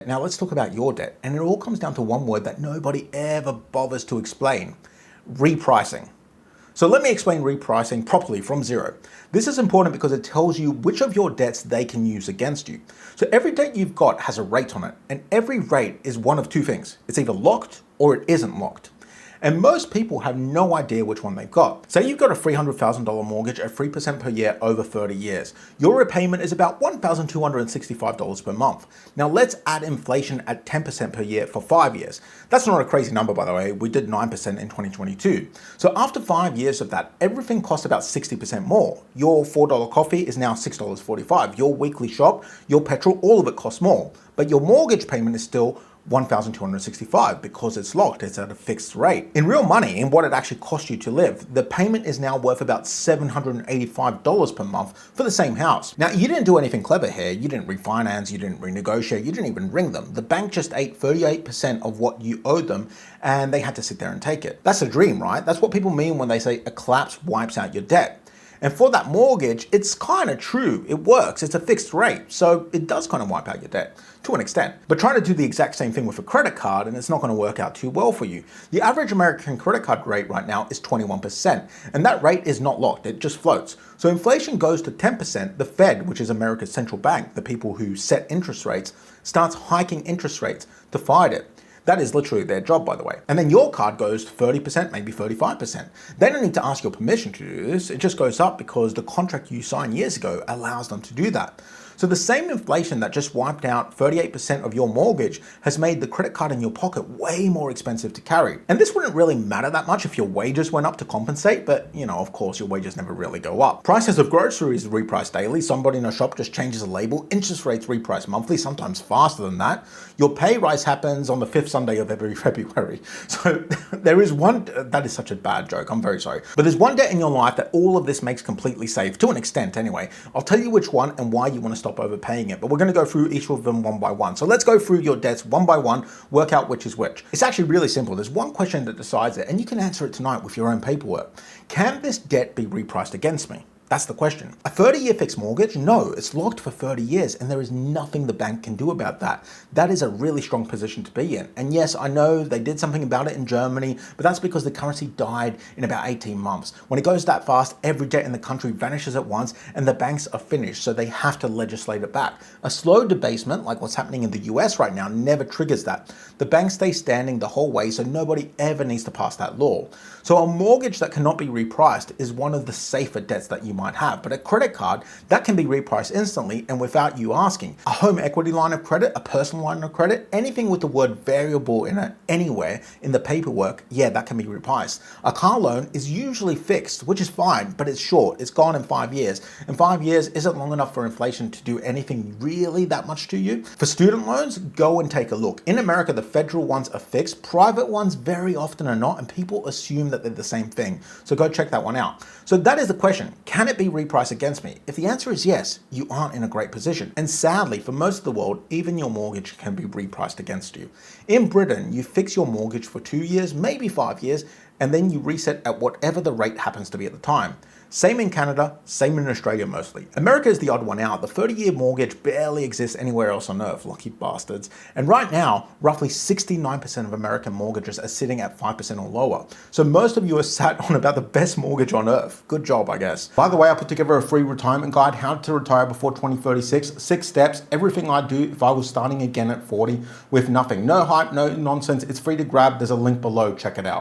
Now let's talk about your debt, and it all comes down to one word that nobody ever bothers to explain: repricing. So let me explain repricing properly from zero. This is important because it tells you which of your debts they can use against you. So every debt you've got has a rate on it, and every rate is one of two things. It's either locked or it isn't locked. And most people have no idea which one they've got. Say you've got a $300,000 mortgage at 3% per year over 30 years. Your repayment is about $1,265 per month. Now let's add inflation at 10% per year for 5 years. That's not a crazy number, by the way. We did 9% in 2022. So after 5 years of that, everything costs about 60% more. Your $4 coffee is now $6.45. Your weekly shop, your petrol, all of it costs more. But your mortgage payment is still $1,265 because it's locked, it's at a fixed rate. In real money, in what it actually costs you to live, the payment is now worth about $785 per month for the same house. Now, you didn't do anything clever here. You didn't refinance, you didn't renegotiate, you didn't even ring them. The bank just ate 38% of what you owed them and they had to sit there and take it. That's a dream, right? That's what people mean when they say a collapse wipes out your debt. And for that mortgage, it's kind of true. It works. It's a fixed rate. So it does kind of wipe out your debt to an extent. But try to do the exact same thing with a credit card and it's not going to work out too well for you. The average American credit card rate right now is 21%. And that rate is not locked. It just floats. So inflation goes to 10%. The Fed, which is America's central bank, the people who set interest rates, starts hiking interest rates to fight it. That is literally their job, by the way. And then your card goes to 30%, maybe 35%. They don't need to ask your permission to do this. It just goes up because the contract you signed years ago allows them to do that. So the same inflation that just wiped out 38% of your mortgage has made the credit card in your pocket way more expensive to carry. And this wouldn't really matter that much if your wages went up to compensate, but of course your wages never really go up. Prices of groceries reprice daily. Somebody in a shop just changes a label. Interest rates reprice monthly, sometimes faster than that. Your pay rise happens on the 5th Sunday of every February. So there is one, that is such a bad joke, I'm very sorry. But there's one debt in your life that all of this makes completely safe, to an extent anyway. I'll tell you which one and why you want to stop overpaying it, but we're going to go through each of them one by one. So let's go through your debts one by one, work out which is which. It's actually really simple. There's one question that decides it, and you can answer it tonight with your own paperwork. Can this debt be repriced against me? That's the question. A 30-year fixed mortgage? No, it's locked for 30 years and there is nothing the bank can do about that. That is a really strong position to be in. And yes, I know they did something about it in Germany, but that's because the currency died in about 18 months. When it goes that fast, every debt in the country vanishes at once and the banks are finished, so they have to legislate it back. A slow debasement, like what's happening in the US right now, never triggers that. The banks stay standing the whole way, so nobody ever needs to pass that law. So a mortgage that cannot be repriced is one of the safer debts that you might have, but a credit card that can be repriced instantly and without you asking. A home equity line of credit, a personal line of credit, anything with the word variable in it anywhere in the paperwork, yeah, that can be repriced. A car loan is usually fixed, which is fine, but it's short. It's gone in 5 years, and 5 years isn't long enough for inflation to do anything really that much to you. For student loans, go and take a look. In America, the federal ones are fixed. Private ones very often are not, and people assume that they're the same thing. So go check that one out. So that is the question. Can it be repriced against me? If the answer is yes, you aren't in a great position. And sadly, for most of the world, even your mortgage can be repriced against you. In Britain, you fix your mortgage for 2 years, maybe 5 years, and then you reset at whatever the rate happens to be at the time. Same in Canada, same in Australia mostly. America is the odd one out. The 30-year mortgage barely exists anywhere else on earth, lucky bastards. And right now, roughly 69% of American mortgages are sitting at 5% or lower. So most of you are sat on about the best mortgage on earth. Good job, I guess. By the way, I put together a free retirement guide, how to retire before 2036, 6 steps, everything I'd do if I was starting again at 40 with nothing. No hype, no nonsense. It's free to grab. There's a link below. Check it out.